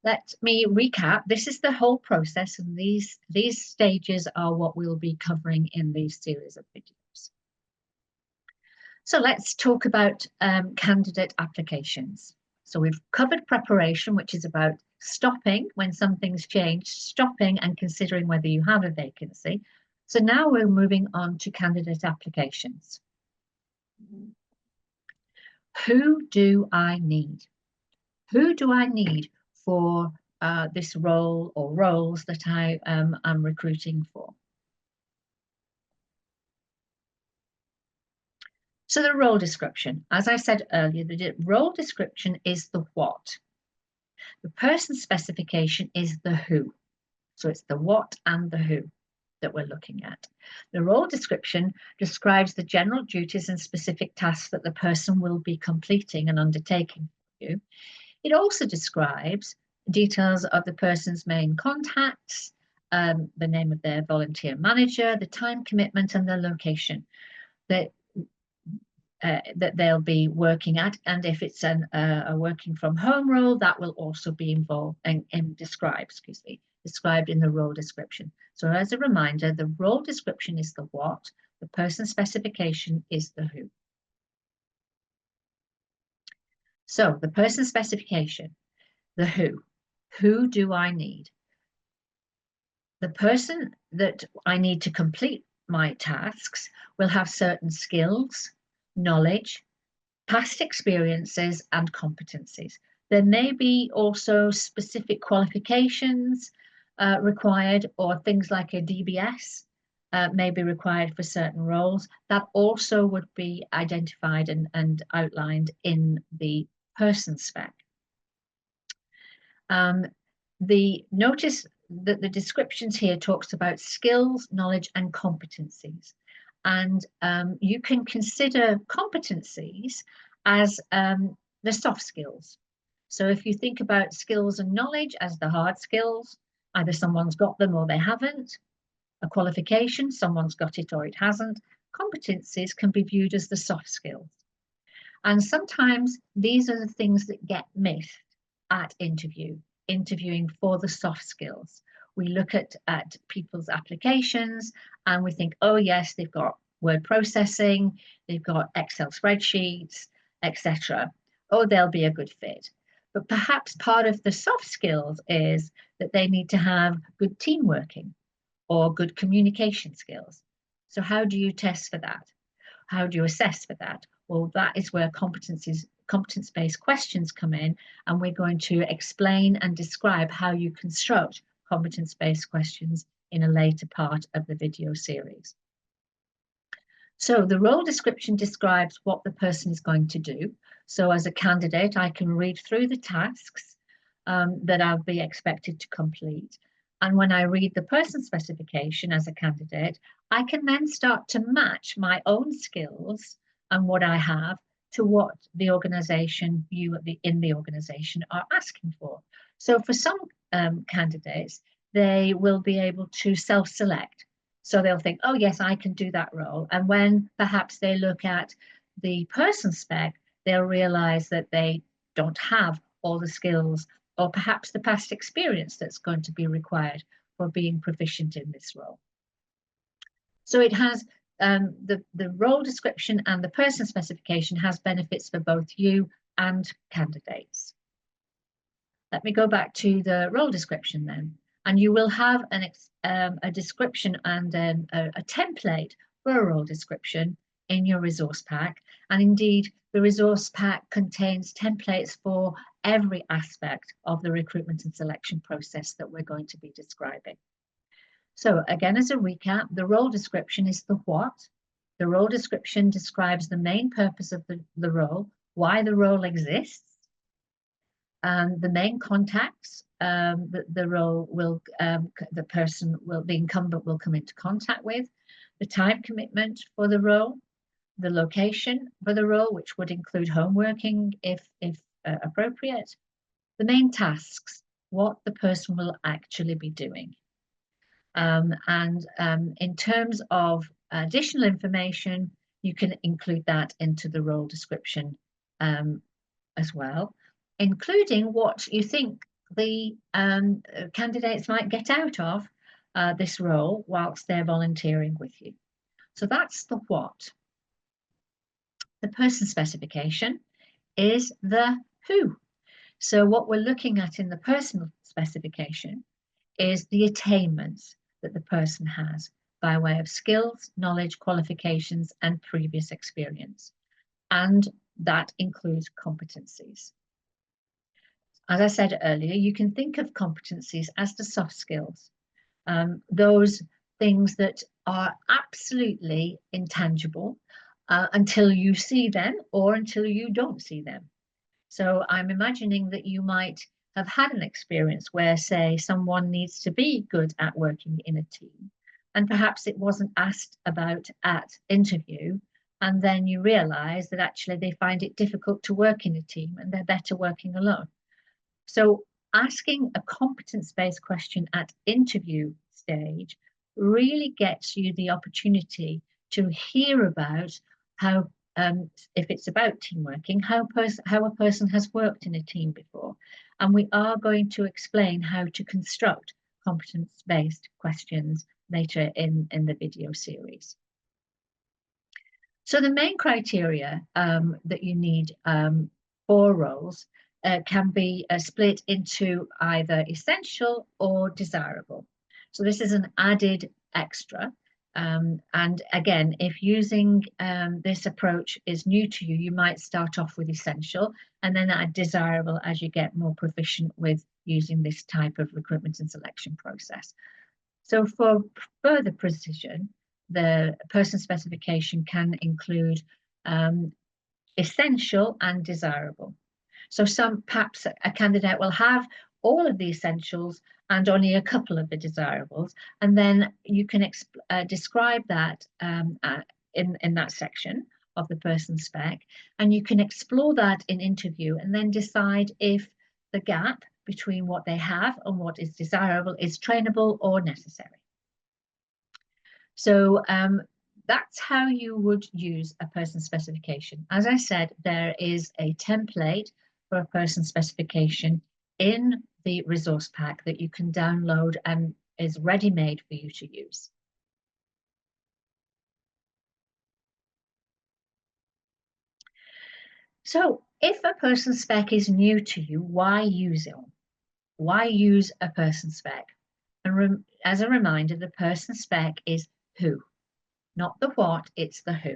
let me recap. This is the whole process, and these stages are what we'll be covering in these series of videos. So let's talk about candidate applications. So we've covered preparation, which is about stopping when something's changed, stopping and considering whether you have a vacancy. So now we're moving on to candidate applications. Who do I need? Who do I need for this role or roles that I am recruiting for? So the role description, as I said earlier, the role description is the what. The person specification is the who. So it's the what and the who that we're looking at. The role description describes the general duties and specific tasks that the person will be completing and undertaking for you. It also describes details of the person's main contacts, the name of their volunteer manager, the time commitment and the location that they'll be working at. And if it's a working from home role, that will also be involved and described in the role description. So as a reminder, the role description is the what, the person specification is the who. So the person specification, the who do I need? The person that I need to complete my tasks will have certain skills, knowledge, past experiences and competencies. There may be also specific qualifications required, or things like a DBS may be required for certain roles. That also would be identified and outlined in the person spec. The notice that the descriptions here talks about skills, knowledge and competencies. And you can consider competencies as the soft skills. So if you think about skills and knowledge as the hard skills, either someone's got them or they haven't. A qualification, someone's got it or it hasn't. Competencies can be viewed as the soft skills. And sometimes these are the things that get missed at interviewing for the soft skills. We look at people's applications and we think, oh yes, they've got word processing, they've got Excel spreadsheets, etc. Oh, they'll be a good fit. But perhaps part of the soft skills is that they need to have good team working or good communication skills. So how do you test for that? How do you assess for that? Well, that is where competence-based questions come in, and we're going to explain and describe how you construct competence-based questions in a later part of the video series. So the role description describes what the person is going to do. So as a candidate, I can read through the tasks that I'll be expected to complete. And when I read the person specification as a candidate, I can then start to match my own skills and what I have to what the organization, you in the organization are asking for. So for some candidates, they will be able to self-select. So they'll think, oh yes, I can do that role. And when perhaps they look at the person spec, they'll realize that they don't have all the skills or perhaps the past experience that's going to be required for being proficient in this role. So it has the role description and the person specification has benefits for both you and candidates. Let me go back to the role description then. And you will have a description and a template for a role description in your resource pack. And indeed, the resource pack contains templates for every aspect of the recruitment and selection process that we're going to be describing. So again, as a recap, the role description is the what. The role description describes the main purpose of the role, why the role exists, the main contacts the role will, the incumbent will come into contact with, the time commitment for the role, the location for the role, which would include home working if appropriate, the main tasks, what the person will actually be doing. In terms of additional information, you can include that into the role description as well, including what you think the candidates might get out of this role whilst they're volunteering with you. So that's the what. The person specification is the who. So what we're looking at in the personal specification is the attainments that the person has by way of skills, knowledge, qualifications, and previous experience. And that includes competencies. As I said earlier, you can think of competencies as the soft skills, those things that are absolutely intangible until you see them or until you don't see them. So I'm imagining that you might have had an experience where, say, someone needs to be good at working in a team, and perhaps it wasn't asked about at interview, and then you realize that actually they find it difficult to work in a team and they're better working alone. So asking a competence-based question at interview stage really gets you the opportunity to hear about how, if it's about team working, how a person has worked in a team before. And we are going to explain how to construct competence-based questions later in the video series. So the main criteria that you need for roles can be split into either essential or desirable. So this is an added extra. And again, if using this approach is new to you, you might start off with essential and then add desirable as you get more proficient with using this type of recruitment and selection process. So for further precision, the person specification can include essential and desirable. So perhaps a candidate will have all of the essentials and only a couple of the desirables, and then you can describe that in that section of the person spec, and you can explore that in interview and then decide if the gap between what they have and what is desirable is trainable or necessary. So that's how you would use a person specification. As I said, there is a template for a person specification in the resource pack that you can download and is ready-made for you to use. So if a person spec is new to you, why use it? Why use a person spec? And as a reminder, the person spec is who, not the what, it's the who.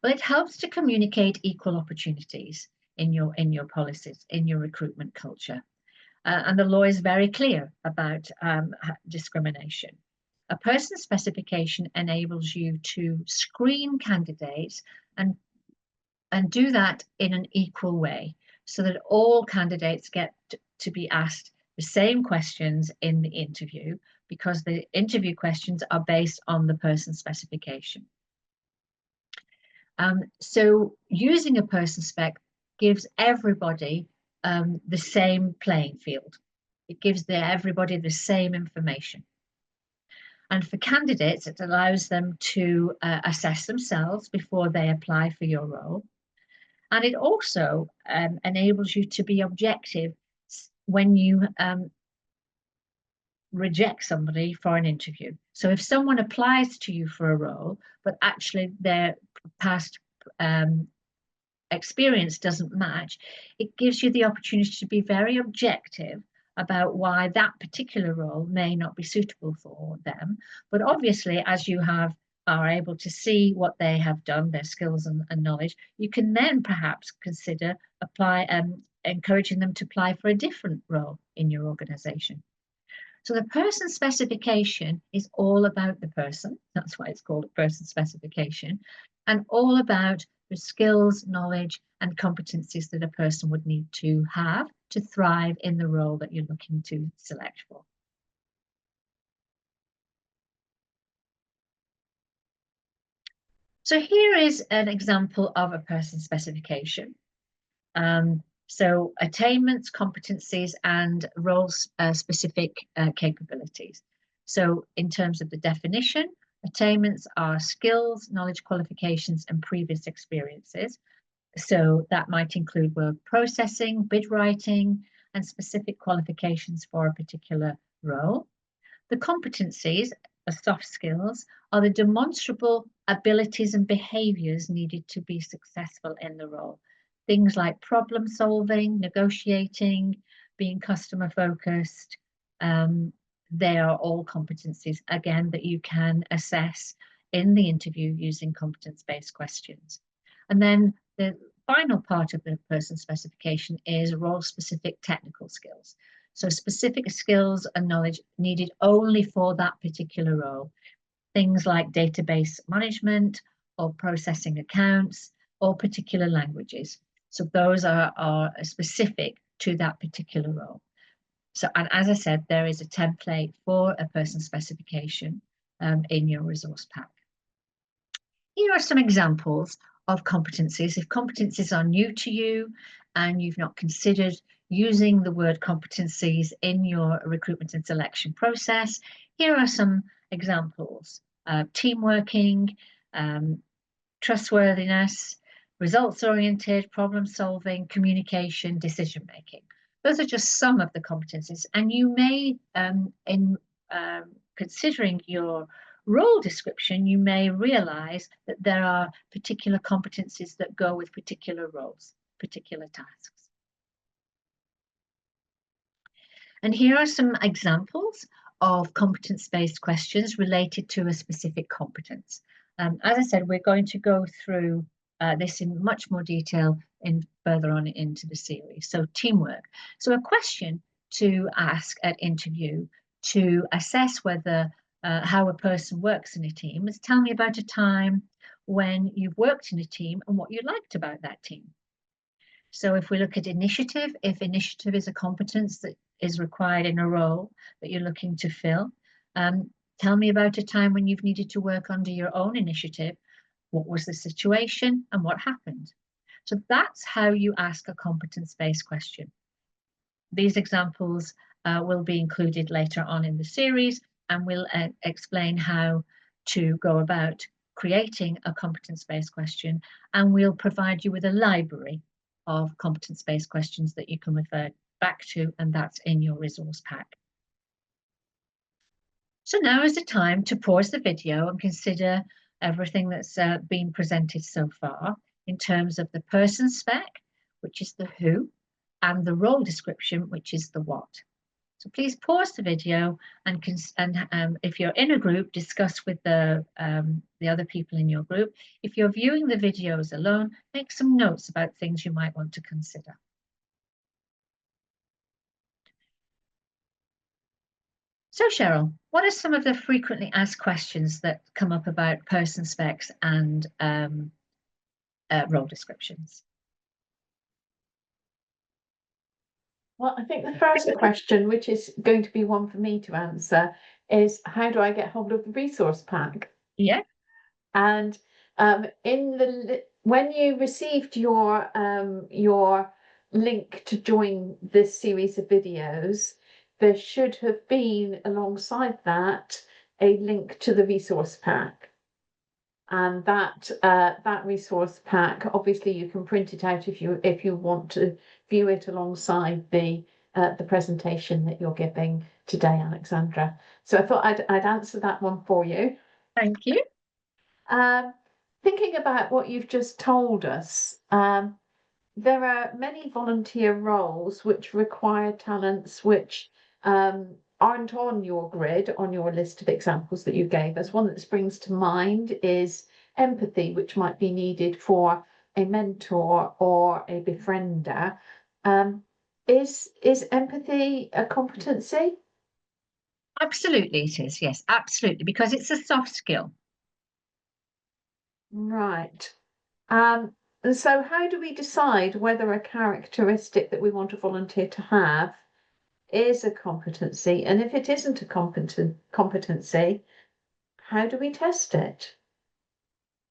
Well, it helps to communicate equal opportunities in your policies, in your recruitment culture. And the law is very clear about discrimination. A person specification enables you to screen candidates and do that in an equal way so that all candidates get to be asked the same questions in the interview, because the interview questions are based on the person specification. So using a person spec gives everybody the same playing field. It gives everybody the same information. And for candidates, it allows them to assess themselves before they apply for your role. And it also enables you to be objective when you reject somebody for an interview. So if someone applies to you for a role, but actually their past experience doesn't match, it gives you the opportunity to be very objective about why that particular role may not be suitable for them. But obviously, as you are able to see what they have done, their skills and knowledge, you can then perhaps consider encouraging them to apply for a different role in your organization. So the person specification is all about the person. That's why it's called a person specification, and all about the skills, knowledge, and competencies that a person would need to have to thrive in the role that you're looking to select for. So here is an example of a person specification. So attainments, competencies, and role-specific capabilities. So in terms of the definition, attainments are skills, knowledge, qualifications, and previous experiences. So that might include word processing, bid writing, and specific qualifications for a particular role. The competencies, the soft skills, are the demonstrable abilities and behaviours needed to be successful in the role. Things like problem solving, negotiating, being customer focused. They are all competencies, again, that you can assess in the interview using competence-based questions. And then the final part of the person specification is role-specific technical skills. So specific skills and knowledge needed only for that particular role. Things like database management or processing accounts or particular languages. So those are specific to that particular role. So, and as I said, there is a template for a person specification in your resource pack. Here are some examples of competencies. If competencies are new to you and you've not considered using the word competencies in your recruitment and selection process, here are some examples. Team working, trustworthiness, results-oriented, problem-solving, communication, decision-making. Those are just some of the competencies, and you may, in considering your role description, you may realize that there are particular competencies that go with particular roles, particular tasks. And here are some examples of competence-based questions related to a specific competence. As I said, we're going to go through this in much more detail further on into the series. So teamwork. So a question to ask at interview to assess whether how a person works in a team is, tell me about a time when you've worked in a team and what you liked about that team. So if we look at initiative, if initiative is a competence that is required in a role that you're looking to fill, tell me about a time when you've needed to work under your own initiative. What was the situation and what happened? So that's how you ask a competence-based question. These examples will be included later on in the series, and we'll explain how to go about creating a competence-based question, and we'll provide you with a library of competence-based questions that you can refer back to, and that's in your resource pack. So now is the time to pause the video and consider everything that's been presented so far in terms of the person spec, which is the who, and the role description, which is the what. So please pause the video and if you're in a group, discuss with the other people in your group. If you're viewing the videos alone, make some notes about things you might want to consider. So Cheryl, what are some of the frequently asked questions that come up about person specs and role descriptions? Well, I think the first question, which is going to be one for me to answer, is how do I get hold of the resource pack? Yeah. And when you received your link to join this series of videos, there should have been alongside that a link to the resource pack. And that resource pack, obviously you can print it out if you want to view it alongside the presentation that you're giving today, Alexandra. So I thought I'd answer that one for you. Thank you. Thinking about what you've just told us, there are many volunteer roles which require talents which aren't on your grid, on your list of examples that you gave us. One that springs to mind is empathy, which might be needed for a mentor or a befriender. Is empathy a competency? Absolutely it is, yes, absolutely, because it's a soft skill. Right. And so how do we decide whether a characteristic that we want a volunteer to have is a competency? And if it isn't a competency, how do we test it?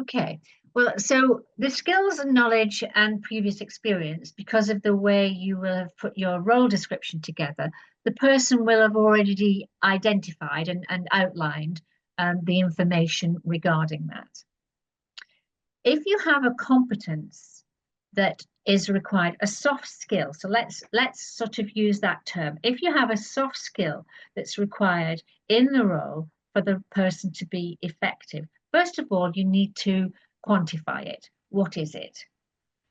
Okay, well, so the skills and knowledge and previous experience, because of the way you will have put your role description together, the person will have already identified and outlined the information regarding that. If you have a competence that is required, a soft skill. So let's sort of use that term. If you have a soft skill that's required in the role for the person to be effective, first of all, you need to quantify it. What is it?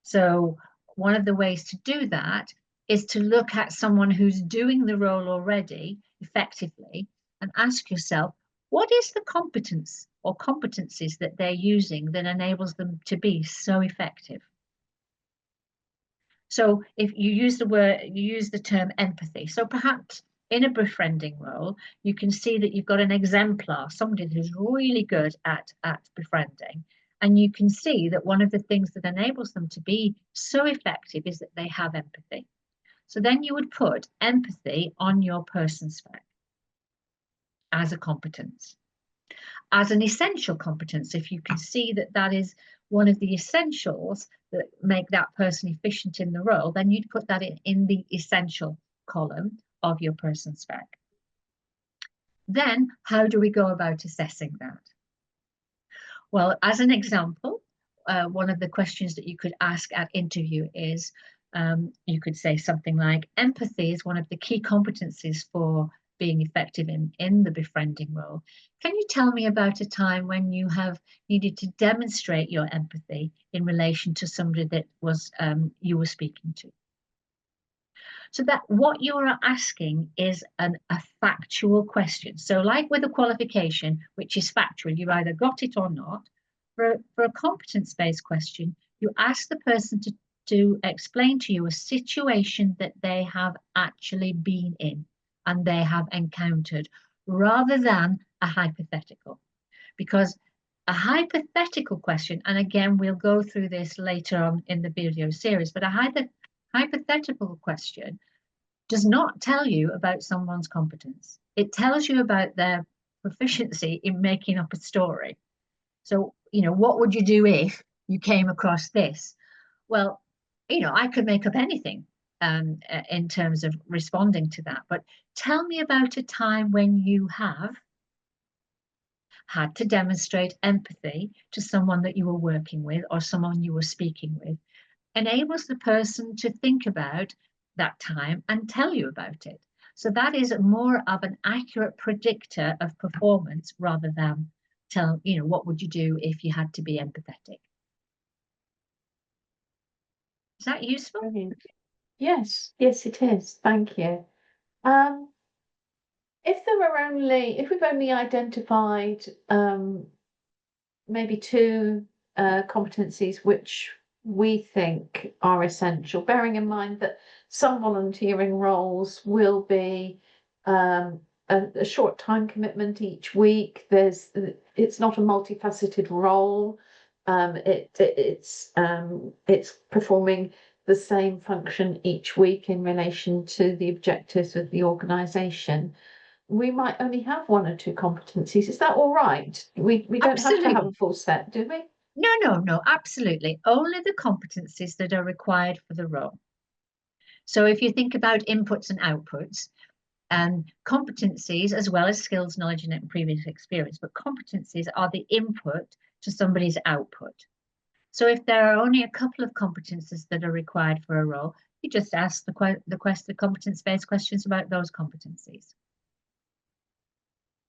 So one of the ways to do that is to look at someone who's doing the role already effectively and ask yourself, what is the competence or competencies that they're using that enables them to be so effective? So if you use the term empathy. So perhaps in a befriending role, you can see that you've got an exemplar, somebody who's really good at befriending. And you can see that one of the things that enables them to be so effective is that they have empathy. So then you would put empathy on your person spec as a competence. As an essential competence, if you can see that that is one of the essentials that make that person efficient in the role, then you'd put that in the essential column of your person spec. Then how do we go about assessing that? Well, as an example, one of the questions that you could ask at interview is, you could say something like, empathy is one of the key competencies for being effective in the befriending role. Can you tell me about a time when you have needed to demonstrate your empathy in relation to somebody that was you were speaking to? So that what you're asking is a factual question. So like with a qualification, which is factual, you either got it or not. For a competence-based question, you ask the person to explain to you a situation that they have actually been in and they have encountered, rather than a hypothetical. Because a hypothetical question, and again, we'll go through this later on in the video series, but a hypothetical question does not tell you about someone's competence. It tells you about their proficiency in making up a story. So, what would you do if you came across this? Well, I could make up anything in terms of responding to that. But tell me about a time when you have had to demonstrate empathy to someone that you were working with or someone you were speaking with. Enables the person to think about that time and tell you about it. So that is more of an accurate predictor of performance rather than what would you do if you had to be empathetic? Is that useful? Brilliant. Yes, it is. Thank you. If we've only identified maybe two competencies which we think are essential, bearing in mind that some volunteering roles will be a short time commitment each week. It's not a multifaceted role. It's performing the same function each week in relation to the objectives of the organisation. We might only have one or two competencies. Is that all right? We don't have to have a full set, do we? No, absolutely. Only the competencies that are required for the role. So if you think about inputs and outputs, competencies as well as skills, knowledge, and previous experience, but competencies are the input to somebody's output. So if there are only a couple of competencies that are required for a role, you just ask the competence-based questions about those competencies.